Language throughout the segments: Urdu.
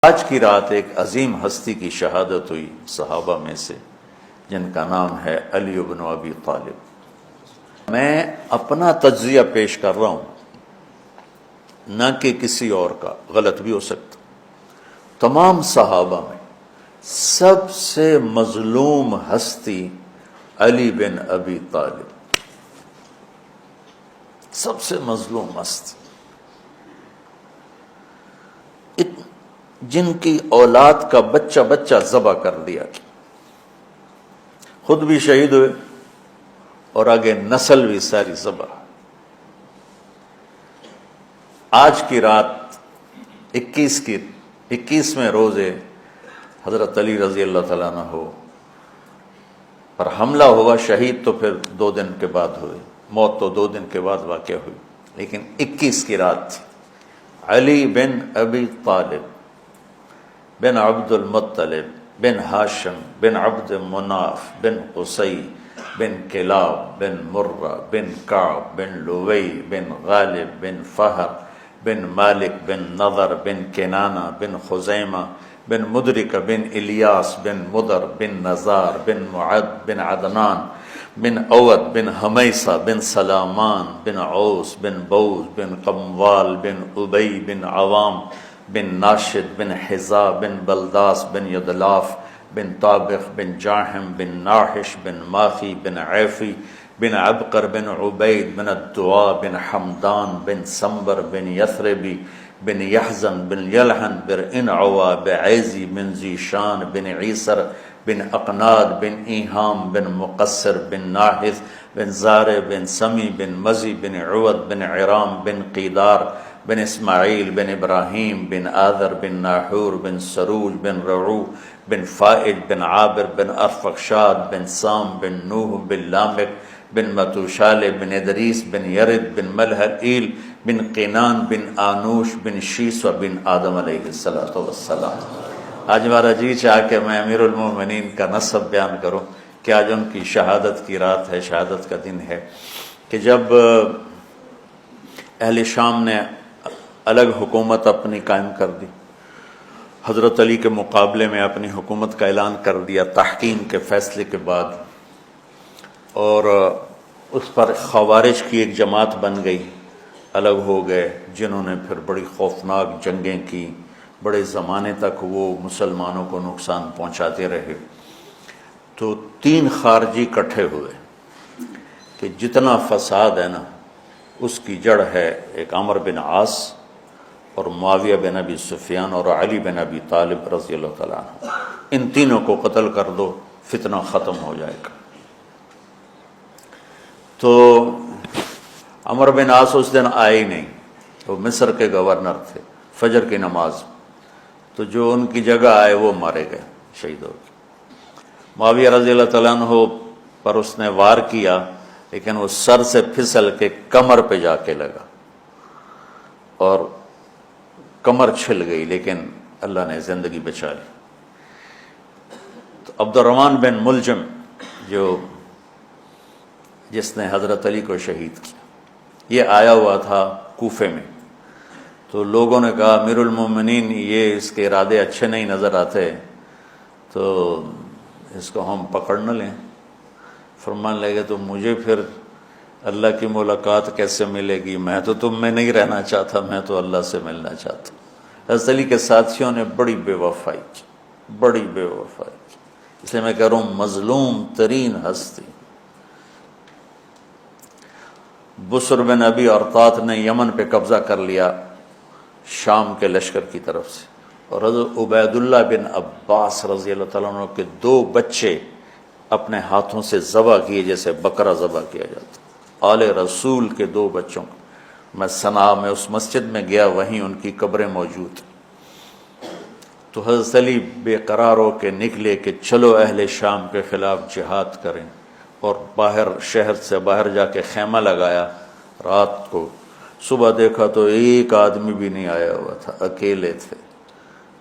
آج کی رات ایک عظیم ہستی کی شہادت ہوئی صحابہ میں سے، جن کا نام ہے علی بن ابی طالب۔ میں اپنا تجزیہ پیش کر رہا ہوں، نہ کہ کسی اور کا، غلط بھی ہو سکتا۔ تمام صحابہ میں سب سے مظلوم ہستی علی بن ابی طالب، سب سے مظلوم ہستی، جن کی اولاد کا بچہ بچہ ذبح کر دیا گیا، خود بھی شہید ہوئے اور آگے نسل بھی ساری ذبح۔ آج کی رات 21ویں روزے حضرت علی رضی اللہ تعالیٰ عنہ پر حملہ ہوا، شہید تو پھر 2 دن کے بعد ہوئے، موت تو 2 دن کے بعد واقع ہوئی، لیکن 21 کی رات تھی۔ علی بن ابی طالب بن عبد المطلب بن ہاشم بن عبد مناف بن قصی بن کلاب بن مرہ بن کعب بن لوی بن غالب بن فہر بن مالک بن نضر بن کنانہ بن خزیمہ بن مدرک بن الیاس بن مدر بن نزار بن معد بن عدنان بن عود بن حمیسہ بن سلامان بن عوس بن بوز بن قموال بن ابی بن عوام بن ناشد بن حزا بن بلداس بن یدلاف بن طابخ بن جاحم بن ناحش بن ماخی بن عیفی بن عبقر بن عبید بن الدعاء بن حمدان بن سمبر بن یثربی بن یحزن بن یلحن بن انعوا بعیزی بن زیشان بن عیسر بن اقناد بن ایہام بن مقصر بن ناحث بن زار بن سمی بن مزی بن عود بن عرام بن قیدار بن اسماعیل بن ابراہیم بن آذر بن ناحور بن سروج بن رعو بن فائج بن عابر بن ارفخشاد بن سام بن نوح بن لامک بن متوشال بن ادریس بن یرد بن ملحل بن قینان بن آنوش بن شیس و بن آدم علیہ السلام۔ آج ہمارا جی چاہ کہ میں امیر المومنین کا نسب بیان کروں کہ آج ان کی شہادت کی رات ہے، شہادت کا دن ہے، کہ جب اہل شام نے الگ حکومت اپنی قائم کر دی، حضرت علی کے مقابلے میں اپنی حکومت کا اعلان کر دیا تحکیم کے فیصلے کے بعد، اور اس پر خوارج کی ایک جماعت بن گئی، الگ ہو گئے، جنہوں نے پھر بڑی خوفناک جنگیں کی، بڑے زمانے تک وہ مسلمانوں کو نقصان پہنچاتے رہے۔ تو 3 خارجی اکٹھے ہوئے کہ جتنا فساد ہے نا اس کی جڑ ہے ایک عمرو بن عاص اور معاویہ بن ابی سفیان اور علی بن ابی طالب رضی اللہ تعالیٰ عنہ، ان تینوں کو قتل کر دو، فتنہ ختم ہو جائے گا۔ تو عمرو بن عاص اس دن آئے ہی نہیں، وہ مصر کے گورنر تھے، فجر کی نماز، تو جو ان کی جگہ آئے وہ مارے گئے، شہید ہو گئے۔ معاویہ رضی اللہ تعالیٰ عنہ پر اس نے وار کیا، لیکن وہ سر سے پھسل کے کمر پہ جا کے لگا اور کمر چھل گئی، لیکن اللہ نے زندگی بچا لی۔ تو عبد الرحمن بن ملجم جس نے حضرت علی کو شہید کیا، یہ آیا ہوا تھا کوفے میں، تو لوگوں نے کہا امیر المومنین یہ اس کے ارادے اچھے نہیں نظر آتے، تو اس کو ہم پکڑ نہ لیں۔ فرمان لگے تو مجھے پھر اللہ کی ملاقات کیسے ملے گی؟ میں تو تم میں نہیں رہنا چاہتا، میں تو اللہ سے ملنا چاہتا ہوں۔ حضرت علی کے ساتھیوں نے بڑی بے وفائی کی، بڑی بے وفائی کی، اس لیے میں کہہ رہا ہوں مظلوم ترین ہستی۔ بسر بن ابی ارطاط نے یمن پہ قبضہ کر لیا شام کے لشکر کی طرف سے، اور حضرت عبید اللہ بن عباس رضی اللہ تعالیٰ عنہ کے 2 بچے اپنے ہاتھوں سے ذبح کیے جیسے بکرا ذبح کیا جاتا۔ آل رسول کے 2 بچوں کو میں صنعاء میں اس مسجد میں گیا، وہیں ان کی قبریں موجود۔ تو حضرت علی بے قرار ہو کے نکلے کہ چلو اہل شام کے خلاف جہاد کریں، اور باہر شہر سے باہر جا کے خیمہ لگایا رات کو۔ صبح دیکھا تو ایک آدمی بھی نہیں آیا ہوا تھا، اکیلے تھے۔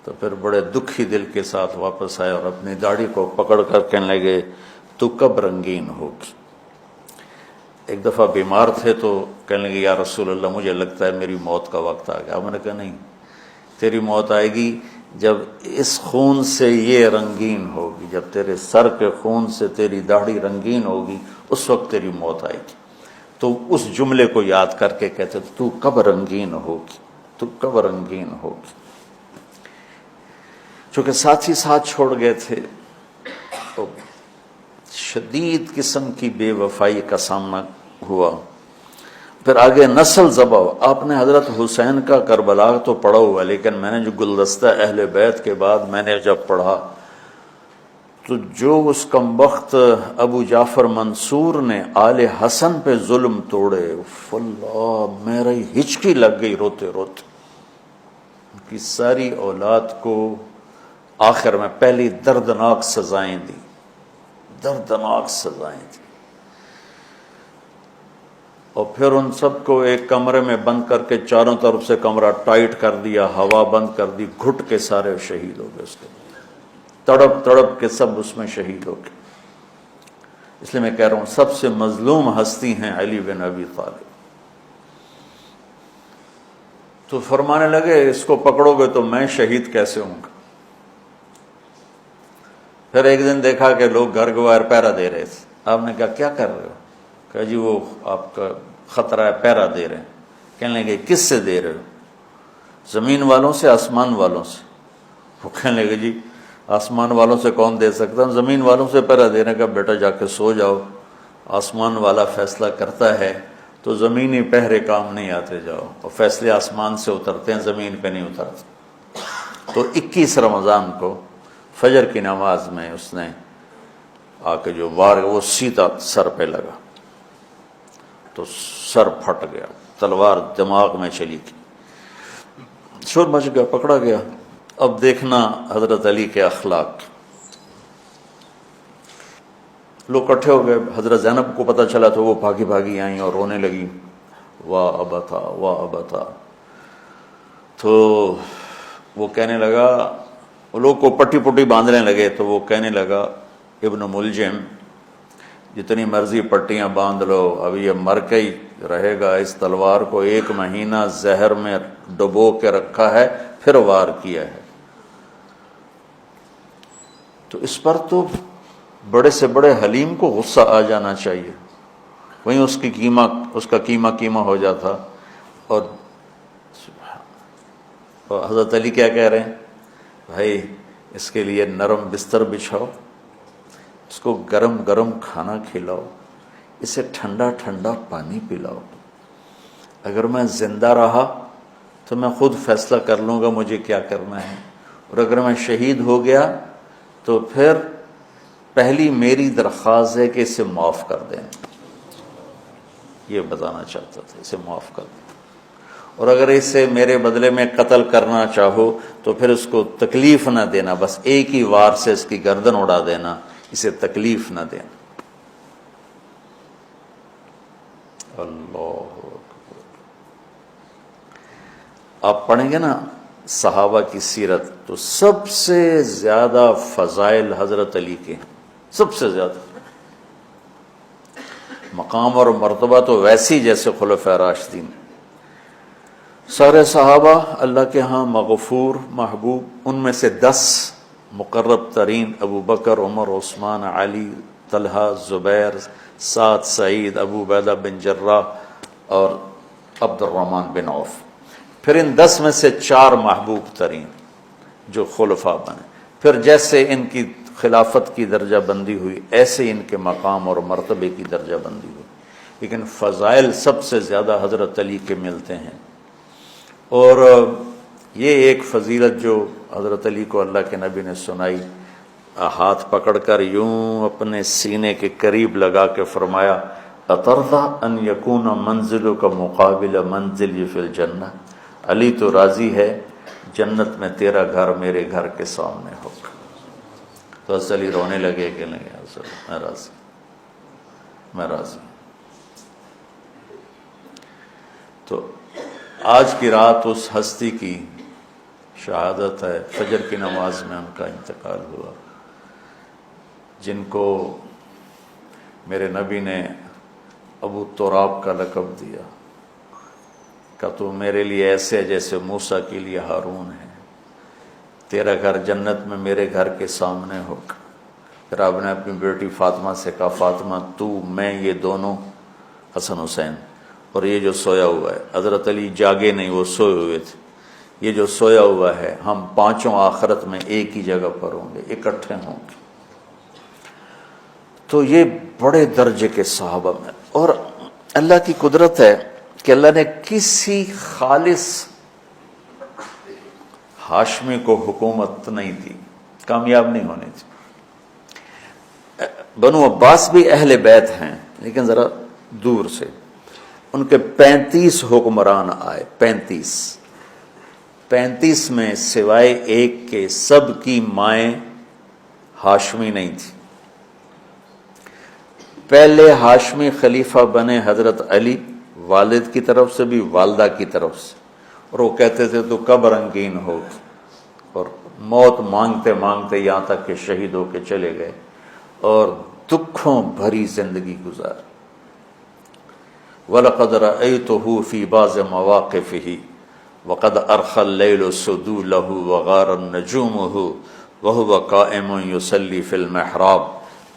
تو پھر بڑے دکھی دل کے ساتھ واپس آئے اور اپنی داڑھی کو پکڑ کر کہنے لگے تو کب رنگین ہوگی؟ ایک دفعہ بیمار تھے تو کہنے لگے یا رسول اللہ مجھے لگتا ہے میری موت کا وقت آ گیا۔ میں نے کہا نہیں، تیری موت آئے گی جب اس خون سے یہ رنگین ہوگی، جب تیرے سر کے خون سے تیری داڑھی رنگین ہوگی، اس وقت تیری موت آئے گی۔ تو اس جملے کو یاد کر کے کہتے تو کب رنگین ہوگی، تو کب رنگین ہوگی۔ چونکہ ساتھی ساتھ چھوڑ گئے تھے تو شدید قسم کی بے وفائی کا سامنا ہوا۔ پھر آگے نسل ذبح۔ آپ نے حضرت حسین کا کربلا تو پڑھا ہوا، لیکن میں نے جو گلدستہ اہل بیت کے بعد میں نے جب پڑھا تو جو اس کمبخت ابو جعفر منصور نے آل حسن پہ ظلم توڑے، اللہ میرا ہچکی لگ گئی روتے روتے۔ ان کی ساری اولاد کو آخر میں پہلی دردناک سزائیں دی، دردناک سزائیں دی، اور پھر ان سب کو ایک کمرے میں بند کر کے چاروں طرف سے کمرہ ٹائٹ کر دیا، ہوا بند کر دی، گھٹ کے سارے شہید ہو گئے، اس کے تڑپ تڑپ کے سب اس میں شہید ہو گئے۔ اس لیے میں کہہ رہا ہوں سب سے مظلوم ہستی ہیں علی بن ابی طالب۔ تو فرمانے لگے اس کو پکڑو گے تو میں شہید کیسے ہوں گا۔ پھر ایک دن دیکھا کہ لوگ گھر گوار پہرا دے رہے تھے۔ آپ نے کہا کیا کر رہے ہو؟ کہا جی وہ آپ کا خطرہ ہے، پہرا دے رہے ہیں۔ کہنے لگے کس سے دے رہے ہو؟ زمین والوں سے، آسمان والوں سے؟ وہ کہنے لگے جی آسمان والوں سے کون دے سکتا، زمین والوں سے پہرا دینے کا۔ بیٹا جا کے سو جاؤ، آسمان والا فیصلہ کرتا ہے تو زمینی پہرے کام نہیں آتے، جاؤ، اور فیصلے آسمان سے اترتے ہیں، زمین پہ نہیں اترتے۔ تو 21 رمضان کو فجر کی نماز میں اس نے آ کے جو وار وہ سیدھا سر پہ لگا تو سر پھٹ گیا، تلوار دماغ میں چلی گئی، شور مچ گیا، پکڑا گیا۔ اب دیکھنا حضرت علی کے اخلاق۔ لوگ اکٹھے ہو گئے، حضرت زینب کو پتہ چلا تو وہ بھاگی بھاگی آئیں اور رونے لگی، واہ ابتا واہ ابتا۔ تو وہ کہنے لگا، وہ لوگ کو پٹی پٹی باندھنے لگے تو وہ کہنے لگا ابن ملجم جتنی مرضی پٹیاں باندھ لو، اب یہ مر کے ہی رہے گا، اس تلوار کو 1 مہینہ زہر میں ڈبو کے رکھا ہے پھر وار کیا ہے۔ تو اس پر تو بڑے سے بڑے حلیم کو غصہ آ جانا چاہیے، وہیں اس کا قیمہ ہو جاتا۔ اور حضرت علی کیا کہہ رہے ہیں؟ بھائی اس کے لیے نرم بستر بچھاؤ، اس کو گرم گرم کھانا کھلاؤ، اسے ٹھنڈا ٹھنڈا پانی پلاؤ۔ اگر میں زندہ رہا تو میں خود فیصلہ کر لوں گا مجھے کیا کرنا ہے، اور اگر میں شہید ہو گیا تو پھر پہلی میری درخواست ہے کہ اسے معاف کر دیں۔ یہ بتانا چاہتا تھا، اسے معاف کر دیں، اور اگر اسے میرے بدلے میں قتل کرنا چاہو تو پھر اس کو تکلیف نہ دینا، بس ایک ہی وار سے اس کی گردن اڑا دینا، اسے تکلیف نہ دینا۔ اللہ اکبر۔ آپ پڑھیں گے نا صحابہ کی سیرت تو سب سے زیادہ فضائل حضرت علی کے، سب سے زیادہ مقام اور مرتبہ تو ویسی جیسے خلفائے راشدین۔ سارے صحابہ اللہ کے ہاں مغفور محبوب، ان میں سے 10 مقرب ترین ابو بکر، عمر، عثمان، علی، طلحہ، زبیر، سعد، سعید، ابو عبیدہ بن جراح اور عبد الرحمن بن عوف۔ پھر ان 10 میں سے 4 محبوب ترین جو خلفاء بنے، پھر جیسے ان کی خلافت کی درجہ بندی ہوئی ایسے ان کے مقام اور مرتبے کی درجہ بندی ہوئی، لیکن فضائل سب سے زیادہ حضرت علی کے ملتے ہیں۔ اور یہ ایک فضیلت جو حضرت علی کو اللہ کے نبی نے سنائی، ہاتھ پکڑ کر یوں اپنے سینے کے قریب لگا کے فرمایا، اترضی ان یکون منزلک مقابل منزلی فی الجنہ، علی تو راضی ہے جنت میں تیرا گھر میرے گھر کے سامنے ہوگا۔ تو حضرت علی رونے لگے کہ نہیں میں راضی، میں راضی۔ تو آج کی رات اس ہستی کی شہادت ہے، فجر کی نماز میں ان کا انتقال ہوا، جن کو میرے نبی نے ابو تراب کا لقب دیا کہ تو میرے لیے ایسے جیسے موسیٰ کے لیے ہارون ہے، تیرا گھر جنت میں میرے گھر کے سامنے ہوگا۔ پھر آپ نے اپنی بیٹی فاطمہ سے کہا فاطمہ تو میں یہ دونوں حسن حسین اور یہ جو سویا ہوا ہے، حضرت علی جاگے نہیں، وہ سوئے ہوئے تھے، یہ جو سویا ہوا ہے ہم پانچوں آخرت میں ایک ہی جگہ پر ہوں گے، اکٹھے ہوں گے۔ تو یہ بڑے درجے کے صحابہ میں، اور اللہ کی قدرت ہے کہ اللہ نے کسی خالص ہاشمی کو حکومت نہیں دی، کامیاب نہیں ہونے دی۔ بنو عباس بھی اہل بیت ہیں لیکن ذرا دور سے، ان کے 35 حکمران آئے، 35 میں سوائے ایک کے سب کی مائیں ہاشمی نہیں تھی۔ پہلے ہاشمی خلیفہ بنے حضرت علی، والد کی طرف سے بھی والدہ کی طرف سے، اور وہ کہتے تھے تو کب رنگین ہوگی، اور موت مانگتے مانگتے یہاں تک کہ شہید ہو کے چلے گئے اور دکھوں بھری زندگی گزاری۔ وَلَقَدْ رَأَيْتُهُ فِي بَعْضِ مَوَاقِفِهِ وَقَدْ أَرْخَى اللَّيْلُ سُدُولَهُ وَغَارَتْ نُجُومُهُ وَهُوَ قَائِمٌ يُصَلِّي فِي الْمِحْرَابِ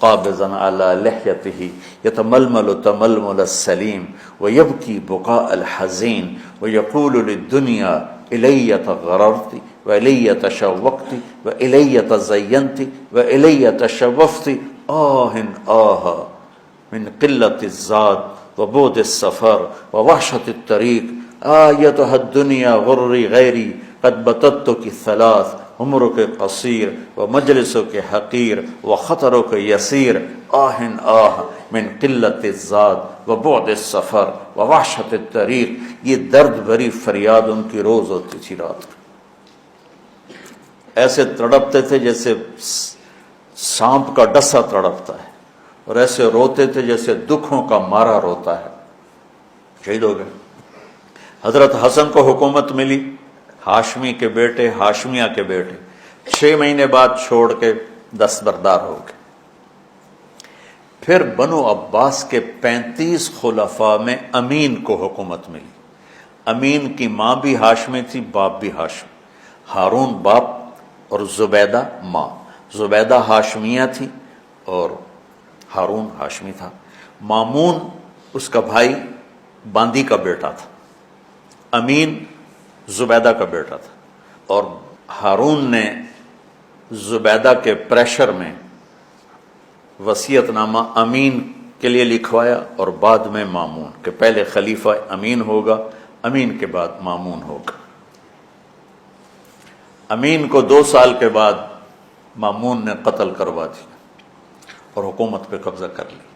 قابضا على لحيته يتململ تململ السليم ويبكي بكاء الحزين ويقول للدنيا إلي تغررت وإلي تشوقت وإلي تزينت وإلي تشوفت من قلة الزاد وبعد السفر ووحشة الطريق آيتها الدنيا غري غيري قد بتتك الثلاث عمرك قصير ومجلسك حقير وخطرك يسير من قلة الزاد وبعد السفر ووحشة الطريق۔ یہ درد بھری فریاد ان کی روز ہوتی تھی، رات ایسے تڑپتے تھے جیسے سانپ کا ڈسا تڑپتا ہے، اور ایسے روتے تھے جیسے دکھوں کا مارا روتا ہے۔ شہید ہو گئے۔ حضرت حسن کو حکومت ملی، ہاشمی کے بیٹے، ہاشمیہ کے بیٹے 6 مہینے بعد چھوڑ کے دستبردار ہو گئے۔ پھر بنو عباس کے 35 خلفاء میں امین کو حکومت ملی۔ امین کی ماں بھی ہاشمی تھی، باپ بھی ہاشمی، ہارون باپ اور زبیدہ ماں۔ زبیدہ ہاشمیہ تھی اور ہارون ہاشمی تھا۔ مامون اس کا بھائی باندی کا بیٹا تھا، امین زبیدہ کا بیٹا تھا، اور ہارون نے زبیدہ کے پریشر میں وصیت نامہ امین کے لیے لکھوایا اور بعد میں مامون، کہ پہلے خلیفہ امین ہوگا، امین کے بعد مامون ہوگا۔ امین کو 2 سال کے بعد مامون نے قتل کروا دیا اور حکومت پہ قبضہ کر لی۔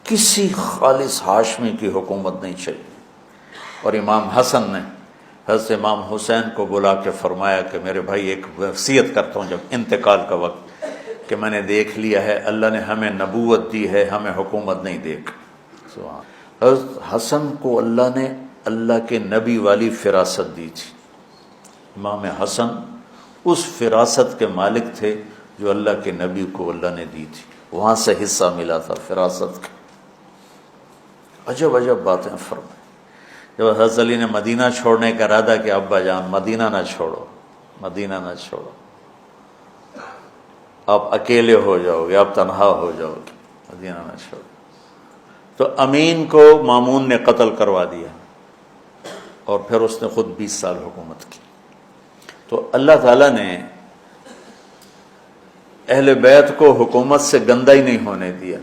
کسی خالص ہاشمی کی حکومت نہیں چلی۔ اور امام حسن نے حضرت امام حسین کو بلا کے فرمایا کہ میرے بھائی ایک وصیت کرتا ہوں جب انتقال کا وقت، کہ میں نے دیکھ لیا ہے اللہ نے ہمیں نبوت دی ہے، ہمیں حکومت نہیں دے گا۔ حضرت حسن کو اللہ نے اللہ کے نبی والی فراست دی تھی۔ امام حسن اس فراست کے مالک تھے جو اللہ کے نبی کو اللہ نے دی تھی، وہاں سے حصہ ملا تھا فراست کا۔ عجب عجب باتیں فرمائیں۔ جب حضرت علی نے مدینہ چھوڑنے کا ارادہ کیا، ابا جان مدینہ نہ چھوڑو، مدینہ نہ چھوڑو، آپ اکیلے ہو جاؤ گے، آپ تنہا ہو جاؤ گے، مدینہ نہ چھوڑو۔ تو امین کو مامون نے قتل کروا دیا اور پھر اس نے خود 20 سال حکومت کی۔ تو اللہ تعالیٰ نے اہل بیت کو حکومت سے گندہ ہی نہیں ہونے دیا۔